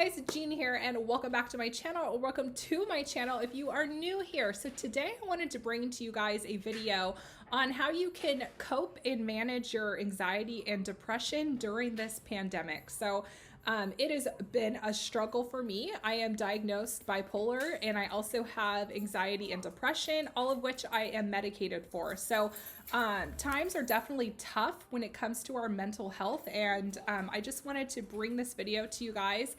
Guys, Jean here, and welcome back to my channel, or welcome to my channel if you are new here. So today I wanted to bring to you guys a video on how you can cope and manage your anxiety and depression during this pandemic. So it has been a struggle for me. I am diagnosed bipolar, and I also have anxiety and depression, all of which I am medicated for. So times are definitely tough when it comes to our mental health, and I just wanted to bring this video to you guys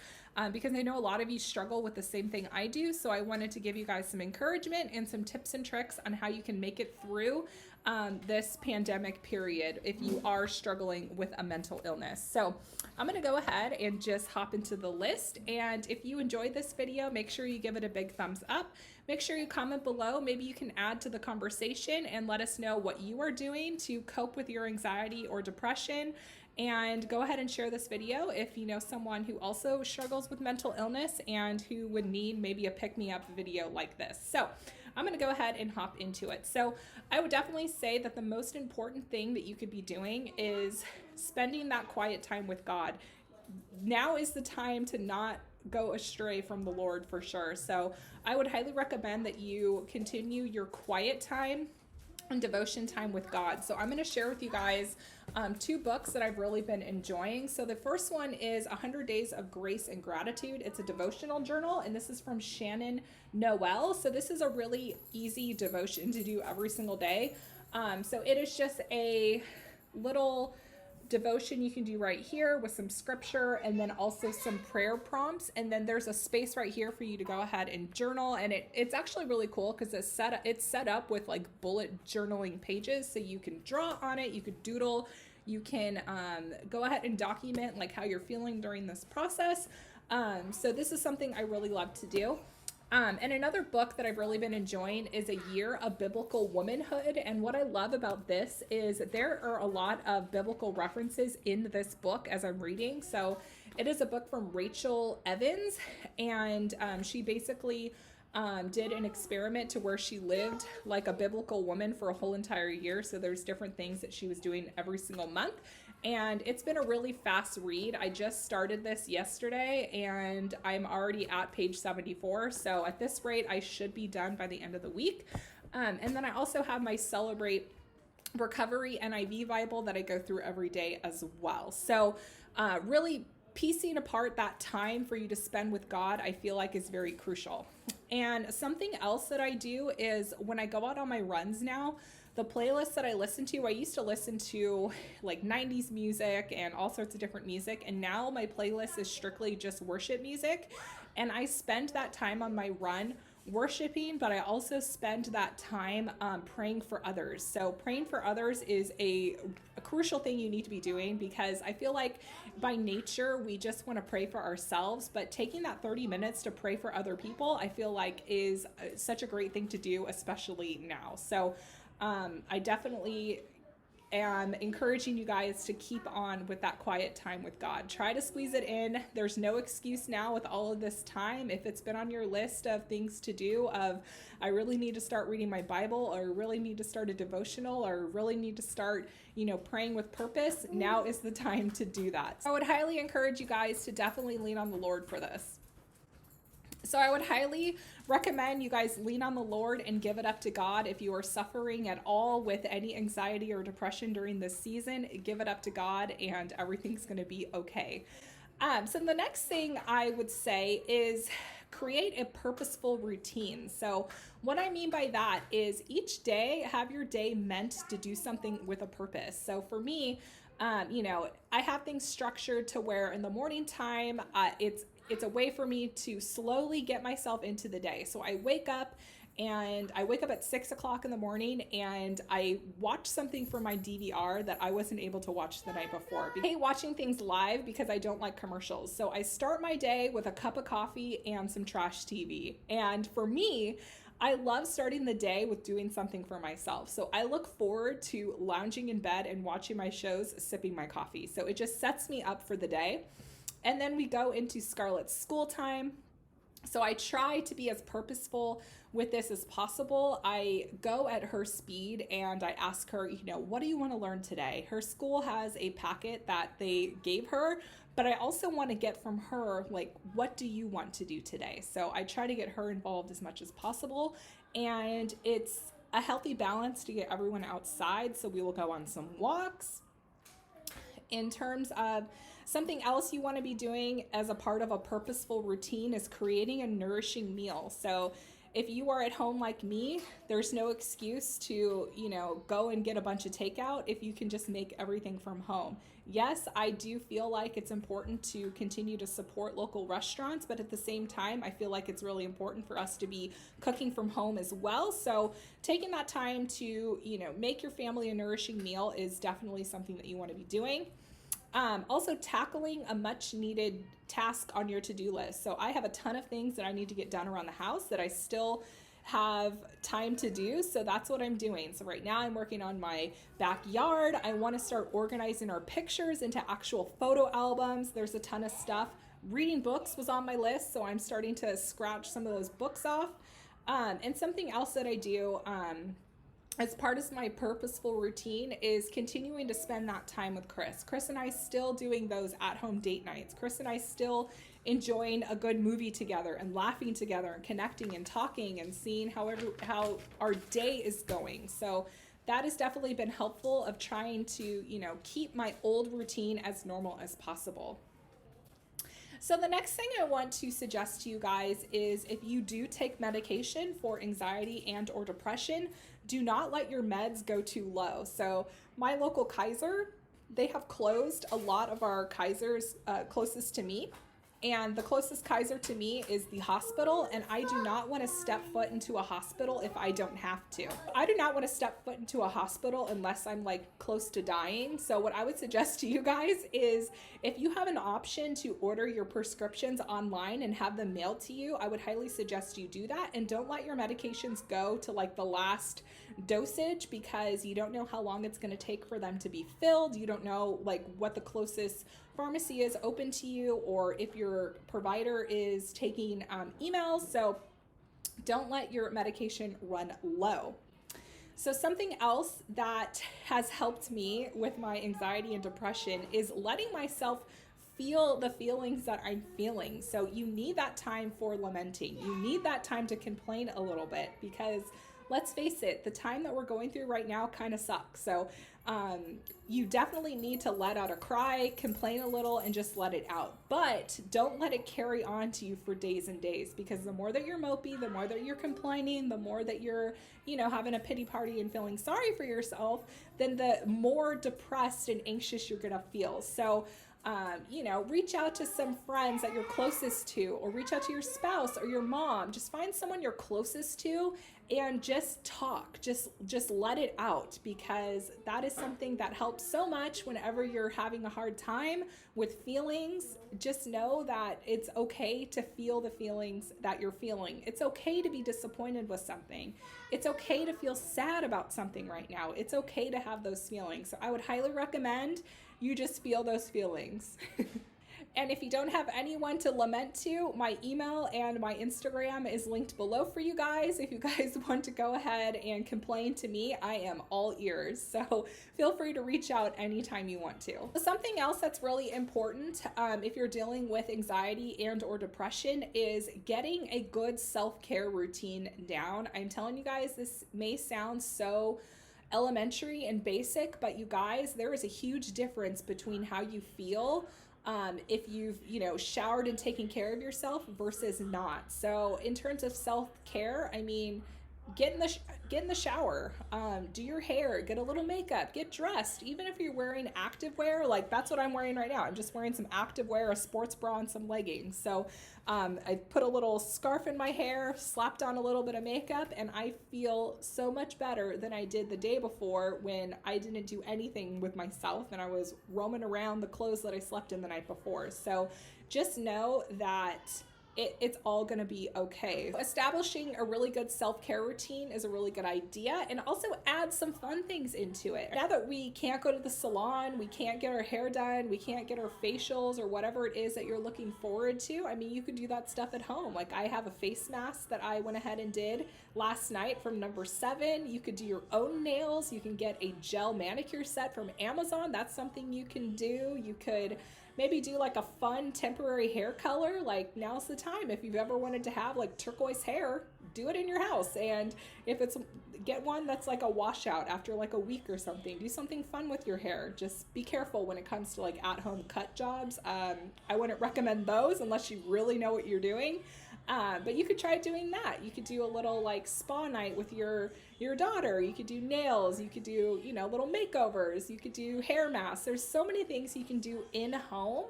because I know a lot of you struggle with the same thing I do. So I wanted to give you guys some encouragement and some tips and tricks on how you can make it through this pandemic period if you are struggling with a mental illness. So I'm going to go ahead and just hop into the list. And if you enjoyed this video, make sure you give it a big thumbs up. Make sure you comment below. Maybe you can add to the conversation and let us know what you are doing to cope with your anxiety or depression. And go ahead and share this video if you know someone who also struggles with mental illness and who would need maybe a pick-me-up video like this. So I'm going to go ahead and hop into it. So I would definitely say that the most important thing that you could be doing is spending that quiet time with God. Now is the time to not go astray from the Lord for sure. So I would highly recommend that you continue your quiet time and devotion time with God. So I'm going to share with you guys two books that I've really been enjoying. So the first one is 100 Days of Grace and Gratitude. It's a devotional journal, and this is from Shannon Noel. So this is a really easy devotion to do every single day. So it is just a little devotion you can do right here with some scripture and then also some prayer prompts, and then there's a space right here for you to go ahead and journal. And it's actually really cool because it's set up with like bullet journaling pages, so you can draw on it, you could doodle, you can go ahead and document like how you're feeling during this process. So this is something I really love to do. And another book that I've really been enjoying is A Year of Biblical Womanhood. And what I love about this is there are a lot of biblical references in this book as I'm reading. So it is a book from Rachel Evans, and she basically did an experiment to where she lived like a biblical woman for a whole entire year. So there's different things that she was doing every single month. And it's been a really fast read. I just started this yesterday and I'm already at page 74. So at this rate, I should be done by the end of the week. And then I also have my Celebrate Recovery NIV Bible that I go through every day as well. So really piecing apart that time for you to spend with God, I feel like is very crucial. And something else that I do is when I go out on my runs now, the playlist that I listen to, I used to listen to like 90s music and all sorts of different music. And now my playlist is strictly just worship music. And I spend that time on my run worshiping, but I also spend that time praying for others. So praying for others is a crucial thing you need to be doing, because I feel like by nature, we just want to pray for ourselves, but taking that 30 minutes to pray for other people, I feel like is such a great thing to do, especially now. So I definitely am encouraging you guys to keep on with that quiet time with God. Try to squeeze it in. There's no excuse now with all of this time. If it's been on your list of things to do of, I really need to start reading my Bible, or really need to start a devotional, or really need to start, praying with purpose, now is the time to do that. I would highly encourage you guys to definitely lean on the Lord for this. So I would highly recommend you guys lean on the Lord and give it up to God. If you are suffering at all with any anxiety or depression during this season, give it up to God and everything's going to be okay. So the next thing I would say is create a purposeful routine. So what I mean by that is each day, have your day meant to do something with a purpose. So for me, I have things structured to where in the morning time, it's a way for me to slowly get myself into the day. So I wake up at 6 o'clock in the morning and I watch something from my DVR that I wasn't able to watch the night before. I hate watching things live because I don't like commercials. So I start my day with a cup of coffee and some trash TV. And for me, I love starting the day with doing something for myself. So I look forward to lounging in bed and watching my shows, sipping my coffee. So it just sets me up for the day. And then we go into Scarlett's school time. So I try to be as purposeful with this as possible. I go at her speed and I ask her, what do you want to learn today? Her school has a packet that they gave her, but I also want to get from her, like, what do you want to do today? So I try to get her involved as much as possible. And it's a healthy balance to get everyone outside. So we will go on some walks. In terms of something else you want to be doing as a part of a purposeful routine is creating a nourishing meal. So if you are at home like me, there's no excuse to, go and get a bunch of takeout if you can just make everything from home. Yes, I do feel like it's important to continue to support local restaurants, but at the same time, I feel like it's really important for us to be cooking from home as well. So taking that time to, make your family a nourishing meal is definitely something that you want to be doing. Also tackling a much needed task on your to-do list. So I have a ton of things that I need to get done around the house that I still have time to do. So that's what I'm doing. So right now I'm working on my backyard. I want to start organizing our pictures into actual photo albums. There's a ton of stuff. Reading books was on my list, so I'm starting to scratch some of those books off. And something else that I do, as part of my purposeful routine is continuing to spend that time with Chris. Chris and I still doing those at-home date nights. Chris and I still enjoying a good movie together and laughing together and connecting and talking and seeing how our day is going. So that has definitely been helpful of trying to, keep my old routine as normal as possible. So the next thing I want to suggest to you guys is if you do take medication for anxiety and or depression, do not let your meds go too low. So my local Kaiser, they have closed a lot of our Kaisers closest to me. And the closest Kaiser to me is the hospital, and I do not want to step foot into a hospital if I don't have to. I do not want to step foot into a hospital unless I'm like close to dying. So what I would suggest to you guys is if you have an option to order your prescriptions online and have them mailed to you, I would highly suggest you do that, and don't let your medications go to like the last dosage because you don't know how long it's going to take for them to be filled. You don't know like what the closest pharmacy is open to you or if your provider is taking emails. So don't let your medication run low. So something else that has helped me with my anxiety and depression is letting myself feel the feelings that I'm feeling. So you need that time for lamenting. You need that time to complain a little bit because let's face it, the time that we're going through right now kind of sucks. So you definitely need to let out a cry, complain a little, and just let it out. But don't let it carry on to you for days and days, because the more that you're mopey, the more that you're complaining, the more that you're, having a pity party and feeling sorry for yourself, then the more depressed and anxious you're gonna feel. So reach out to some friends that you're closest to, or reach out to your spouse or your mom. Just find someone you're closest to and just talk, just let it out, because that is something that helps so much whenever you're having a hard time with feelings. Just know that it's okay to feel the feelings that you're feeling. It's okay to be disappointed with something. It's okay to feel sad about something right now. It's okay to have those feelings. So I would highly recommend you just feel those feelings. And if you don't have anyone to lament to, my email and my Instagram is linked below for you guys. If you guys want to go ahead and complain to me, I am all ears. So feel free to reach out anytime you want to. Something else that's really important if you're dealing with anxiety and or depression is getting a good self-care routine down. I'm telling you guys, this may sound so elementary and basic, but you guys, there is a huge difference between how you feel if you've, showered and taken care of yourself versus not. So in terms of self-care, I mean, get in the shower, do your hair, get a little makeup, get dressed. Even if you're wearing activewear, like that's what I'm wearing right now. I'm just wearing some activewear, a sports bra, and some leggings. So I put a little scarf in my hair, slapped on a little bit of makeup, and I feel so much better than I did the day before when I didn't do anything with myself and I was roaming around the clothes that I slept in the night before. So just know that it's all gonna be okay. Establishing a really good self-care routine is a really good idea, and also add some fun things into it. Now that we can't go to the salon, we can't get our hair done, we can't get our facials or whatever it is that you're looking forward to, I mean, you could do that stuff at home. Like I have a face mask that I went ahead and did last night from Number 7. You could do your own nails. You can get a gel manicure set from Amazon. That's something you can do. You could maybe do like a fun temporary hair color. Like now's the time. If you've ever wanted to have like turquoise hair, do it in your house. And if it's, get one that's like a washout after like a week or something. Do something fun with your hair. Just be careful when it comes to like at-home cut jobs. I wouldn't recommend those unless you really know what you're doing. But you could try doing that. You could do a little like spa night with your daughter. You could do nails. You could do, you know, little makeovers. You could do hair masks. There's so many things you can do in home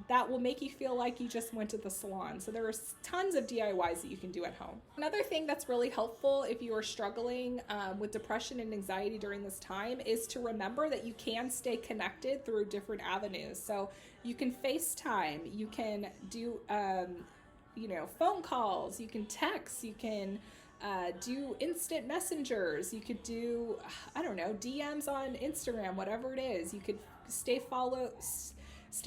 that will make you feel like you just went to the salon. So there are tons of DIYs that you can do at home. Another thing that's really helpful if you are struggling with depression and anxiety during this time is to remember that you can stay connected through different avenues. So you can FaceTime, you can do you know, phone calls, you can text, you can do instant messengers, you could do, I don't know, DMs on Instagram, whatever it is. You could stay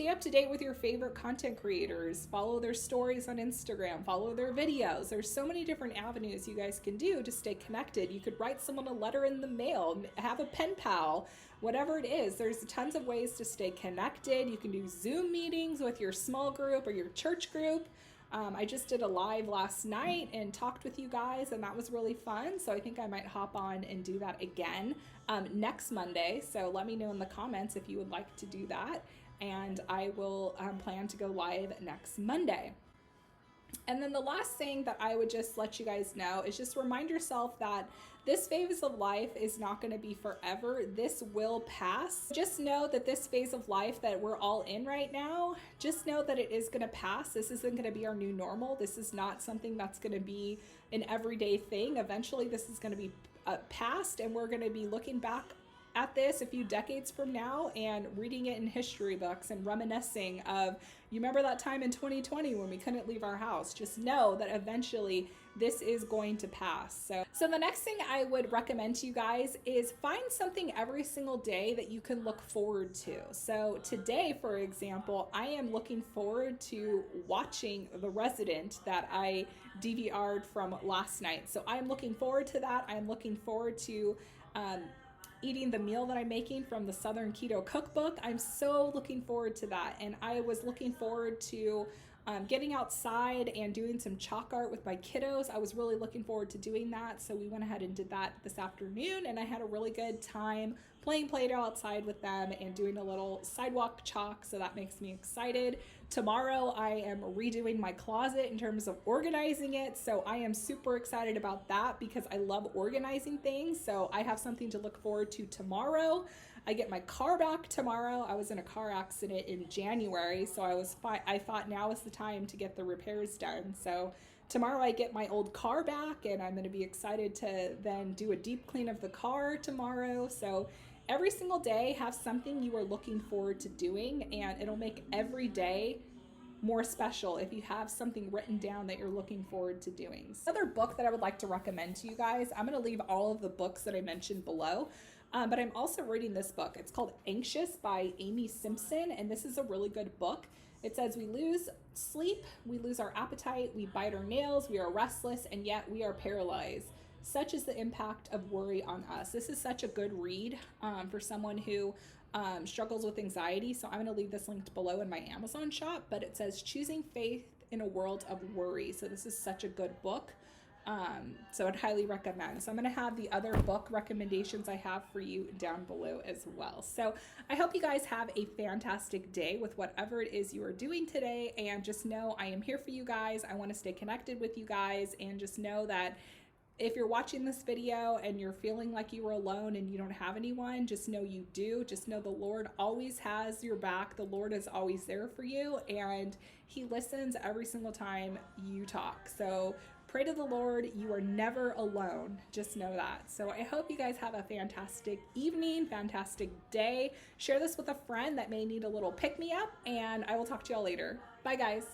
up to date with your favorite content creators, follow their stories on Instagram, follow their videos. There's so many different avenues you guys can do to stay connected. You could write someone a letter in the mail, have a pen pal, whatever it is. There's tons of ways to stay connected. You can do Zoom meetings with your small group or your church group. I just did a live last night and talked with you guys, and that was really fun. So I think I might hop on and do that again next Monday. So let me know in the comments if you would like to do that. And I will plan to go live next Monday. And then the last thing that I would just let you guys know is just remind yourself that this phase of life is not going to be forever. This will pass. Just know that this phase of life that we're all in right now, just know that it is going to pass. This isn't going to be our new normal. This is not something that's going to be an everyday thing. Eventually, this is going to be past, and we're going to be looking back at this a few decades from now and reading it in history books and reminiscing of, you remember that time in 2020 when we couldn't leave our house? Just know that eventually this is going to pass. So the next thing I would recommend to you guys is find something every single day that you can look forward to. So today, for example, I am looking forward to watching The Resident that I DVR'd from last night. So I'm looking forward to that. I'm looking forward to eating the meal that I'm making from the Southern Keto Cookbook. I'm so looking forward to that. And I was looking forward to getting outside and doing some chalk art with my kiddos. I was really looking forward to doing that. So we went ahead and did that this afternoon, and I had a really good time playing Play-Doh outside with them and doing a little sidewalk chalk. So that makes me excited. Tomorrow I am redoing my closet in terms of organizing it. So I am super excited about that because I love organizing things. So I have something to look forward to tomorrow. I get my car back tomorrow. I was in a car accident in January, so I thought now is the time to get the repairs done. So tomorrow I get my old car back, and I'm going to be excited to then do a deep clean of the car tomorrow. So every single day have something you are looking forward to doing, and it'll make every day more special if you have something written down that you're looking forward to doing. Another book that I would like to recommend to you guys, I'm going to leave all of the books that I mentioned below. But I'm also reading this book. It's called Anxious by Amy Simpson, and this is a really good book. It says we lose sleep, we lose our appetite, we bite our nails, we are restless, and yet we are paralyzed. Such is the impact of worry on us. This is such a good read for someone who struggles with anxiety. So I'm going to leave this linked below in my Amazon shop, but it says Choosing Faith in a World of Worry. So this is such a good book. So I'd highly recommend. So I'm going to have the other book recommendations I have for you down below as well. So I hope you guys have a fantastic day with whatever it is you are doing today. And just know I am here for you guys. I want to stay connected with you guys, and just know that if you're watching this video and you're feeling like you were alone and you don't have anyone, just know you do. Just know the Lord always has your back. The Lord is always there for you, and He listens every single time you talk. So pray to the Lord. You are never alone. Just know that. So I hope you guys have a fantastic evening, fantastic day. Share this with a friend that may need a little pick-me-up, and I will talk to y'all later. Bye, guys.